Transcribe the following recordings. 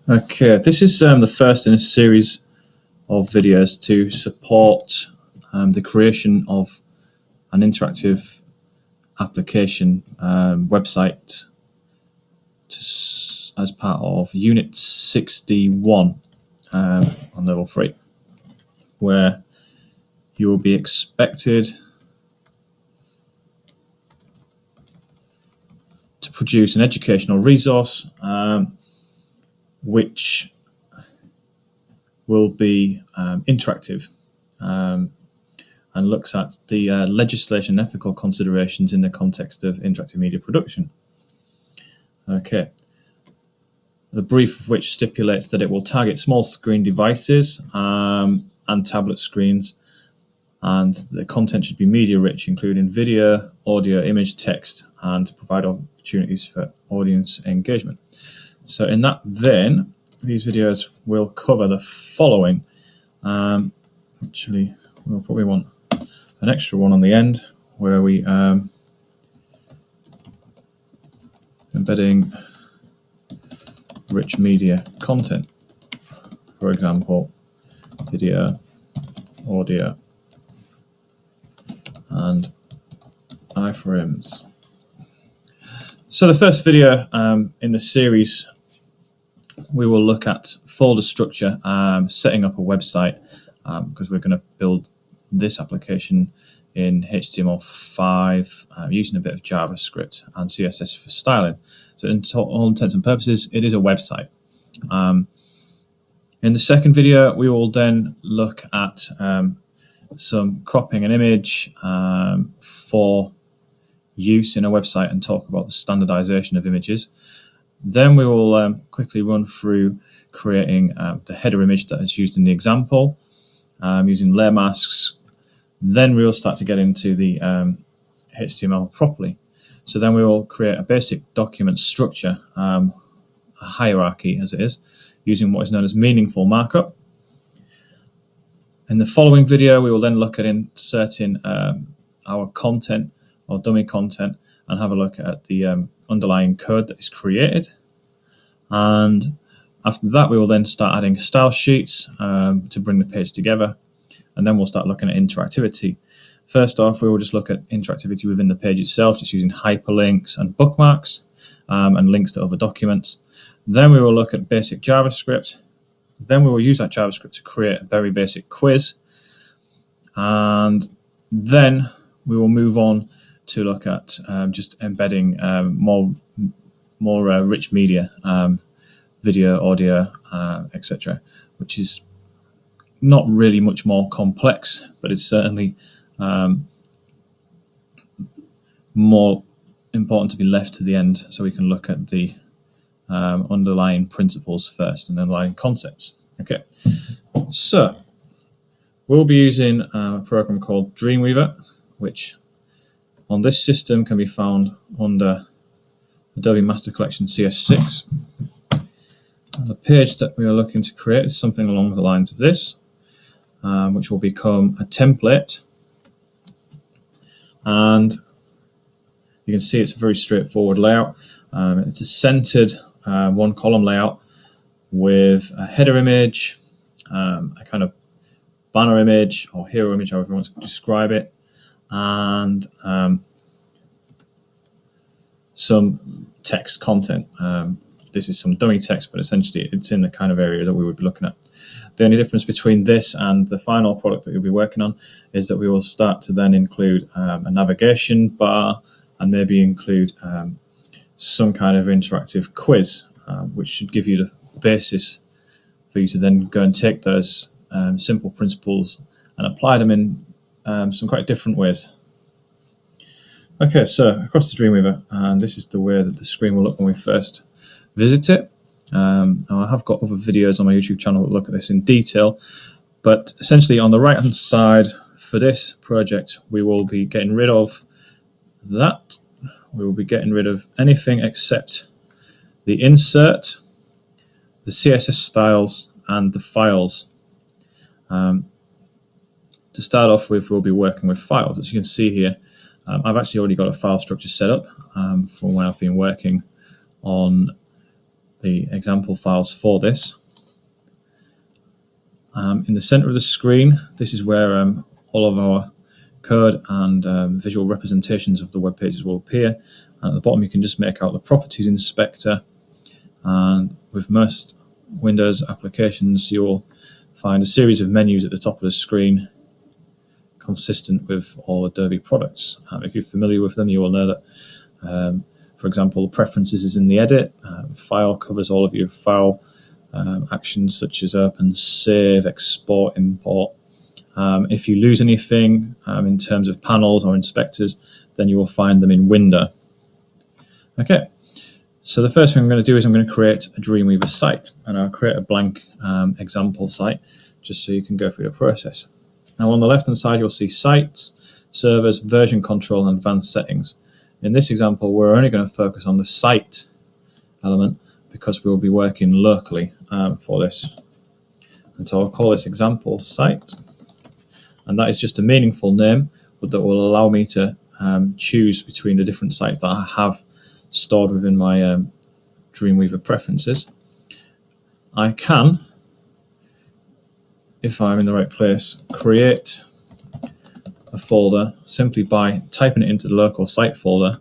Okay, this is the first in a series of videos to support the creation of an interactive application website as part of Unit 61 on level 3, where you will be expected to produce an educational resource which will be interactive and looks at the legislation and ethical considerations in the context of interactive media production. Okay. The brief of which stipulates that it will target small screen devices and tablet screens, and the content should be media rich, including video, audio, image, text, and provide opportunities for audience engagement. So in that vein, these videos will cover the following. Actually, we'll probably want an extra one on the end where we embedding rich media content, for example, video, audio, and iframes. So the first video in the series, we will look at folder structure, setting up a website, because we're going to build this application in HTML5 using a bit of JavaScript and CSS for styling. So in all intents and purposes, it is a website. In the second video, we will then look at some cropping an image for use in a website and talk about the standardization of images. Then we will quickly run through creating the header image that is used in the example, using layer masks. Then we will start to get into the HTML properly. So then we will create a basic document structure, a hierarchy as it is, using what is known as meaningful markup. In the following video, we will then look at inserting our content or dummy content and have a look at the underlying code that is created. And after that, we will then start adding style sheets to bring the page together. And then we'll start looking at interactivity. First off, we will just look at interactivity within the page itself, just using hyperlinks and bookmarks and links to other documents. Then we will look at basic JavaScript. Then we will use that JavaScript to create a very basic quiz. And then we will move on to look at just embedding more rich media, video, audio, etc., which is not really much more complex, but it's certainly more important to be left to the end, so we can look at the underlying principles first and underlying concepts. Okay, so we'll be using a program called Dreamweaver, which on this system can be found under Adobe Master Collection CS6. And the page that we are looking to create is something along the lines of this, which will become a template. And you can see it's a very straightforward layout. It's a centered one column layout with a header image, a kind of banner image or hero image, however you want to describe it, and some text content. This is some dummy text, but essentially it's in the kind of area that we would be looking at. The only difference between this and the final product that you'll be working on is that we will start to then include a navigation bar and maybe include some kind of interactive quiz, which should give you the basis for you to then go and take those simple principles and apply them in some quite different ways. Okay, so across the Dreamweaver, and this is the way that the screen will look when we first visit it. Now I have got other videos on my YouTube channel that look at this in detail, but essentially on the right hand side for this project, we will be getting rid of that. We will be getting rid of anything except the insert, the CSS styles, and the files. To start off with, we'll be working with files. As you can see here, I've actually already got a file structure set up from when I've been working on the example files for this. In the center of the screen, this is where all of our code and visual representations of the web pages will appear. And at the bottom, you can just make out the properties inspector. And with most Windows applications, you'll find a series of menus at the top of the screen consistent with all Adobe products. If you're familiar with them, you will know that, for example, preferences is in the edit. File covers all of your file actions such as open, save, export, import. If you lose anything in terms of panels or inspectors, then you will find them in Window. Okay, so the first thing I'm going to do is I'm going to create a Dreamweaver site, and I'll create a blank example site just so you can go through the process. Now on the left hand side you'll see sites, servers, version control and advanced settings. In this example we're only going to focus on the site element because we'll be working locally for this. And so I'll call this example site, and that is just a meaningful name that will allow me to choose between the different sites that I have stored within my Dreamweaver preferences. I can, if I'm in the right place, create a folder simply by typing it into the local site folder,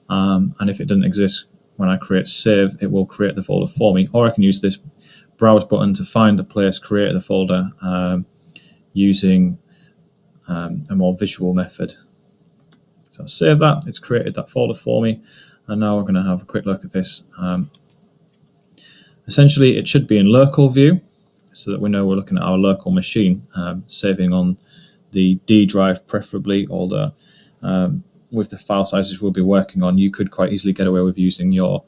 and if it doesn't exist when I create save, it will create the folder for me, or I can use this browse button to find the place, create the folder using a more visual method. So I'll save that, it's created that folder for me, and now we're going to have a quick look at this. Essentially it should be in local view so that we know we're looking at our local machine, saving on the D drive preferably, although with the file sizes we'll be working on, you could quite easily get away with using your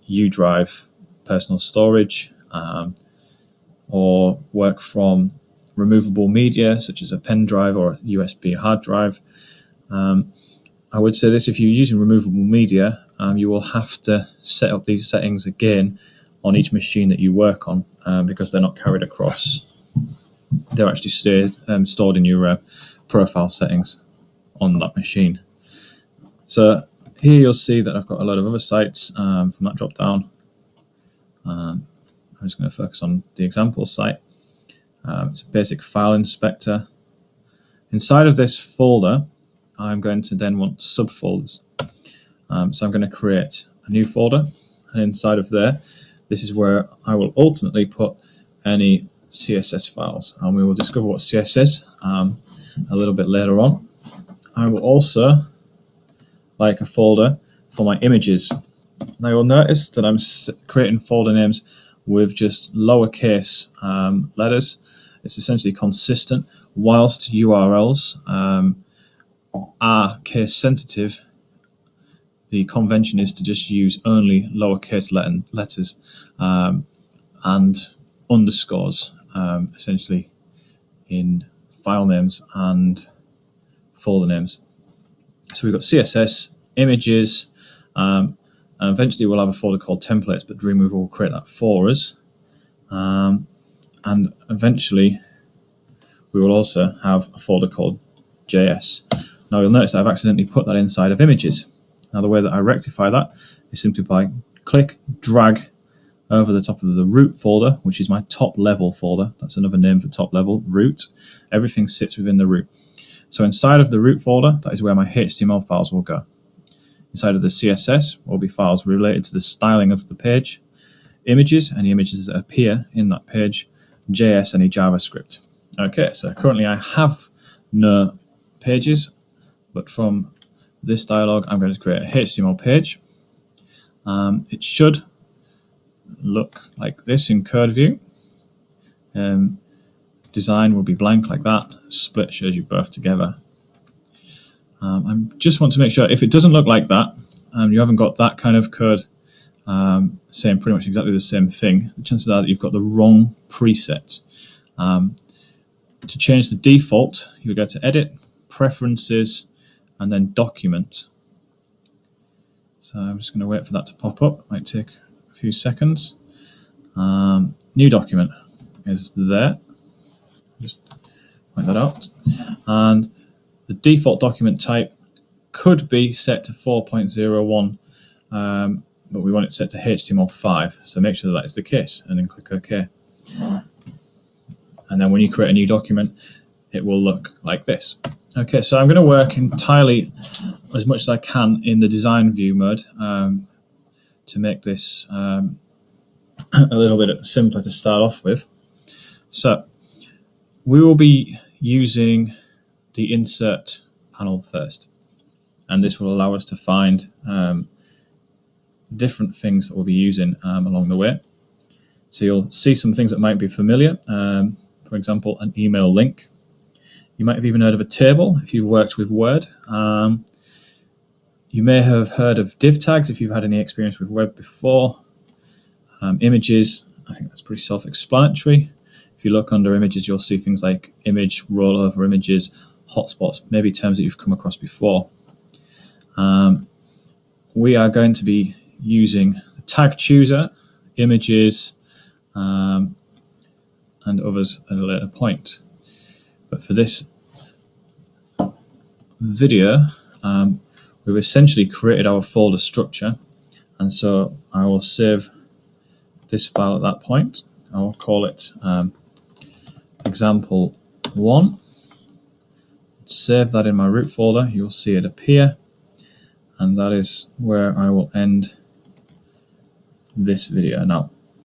U drive personal storage, or work from removable media such as a pen drive or a USB hard drive. I would say this: if you're using removable media, you will have to set up these settings again on each machine that you work on, because they're not carried across. They're actually stored in your profile settings on that machine. So here you'll see that I've got a lot of other sites from that drop down. I'm just going to focus on the example site. It's a basic file inspector. Inside of this folder, I'm going to then want subfolders. So I'm going to create a new folder, and inside of there, this is where I will ultimately put any CSS files, and we will discover what CSS is a little bit later on. I will also like a folder for my images. Now you'll notice that I'm creating folder names with just lowercase letters. It's essentially consistent, whilst URLs are case sensitive. The convention is to just use only lowercase letters and underscores, essentially in file names and folder names. So we've got CSS, images, and eventually we'll have a folder called templates, but Dreamweaver will create that for us. And eventually we will also have a folder called JS. Now you'll notice that I've accidentally put that inside of images. Now the way that I rectify that is simply by click, drag over the top of the root folder, which is my top level folder. That's another name for top level, root. Everything sits within the root. So inside of the root folder, that is where my HTML files will go. Inside of the CSS will be files related to the styling of the page. Images, any images that appear in that page. JS, any JavaScript. Okay, so currently I have no pages, but from this dialog I'm going to create a HTML page. It should look like this in code view. Design will be blank like that. Split shows you both together. I just want to make sure if it doesn't look like that, you haven't got that kind of code saying pretty much exactly the same thing, the chances are that you've got the wrong preset. To change the default, you'll go to Edit, Preferences, and then Document. So I'm just going to wait for that to pop up. Might take a few seconds. New document is there. Just point that out. And the default document type could be set to 4.01. but we want it set to HTML5. So make sure that is the case, and then click OK. And then when you create a new document, it will look like this. Okay, so I'm going to work entirely as much as I can in the design view mode to make this a little bit simpler to start off with. So we will be using the insert panel first, and this will allow us to find different things that we'll be using along the way. So you'll see some things that might be familiar. For example, an email link. You might have even heard of a table if you've worked with Word. You may have heard of div tags if you've had any experience with web before. Images, I think that's pretty self-explanatory. If you look under images, you'll see things like image, rollover images, hotspots, maybe terms that you've come across before. We are going to be using the tag chooser, images, and others at a later point. But for this video, we've essentially created our folder structure, and so I will save this file at that point. I will call it example1. Save that in my root folder. You'll see it appear, and that is where I will end this video. Now,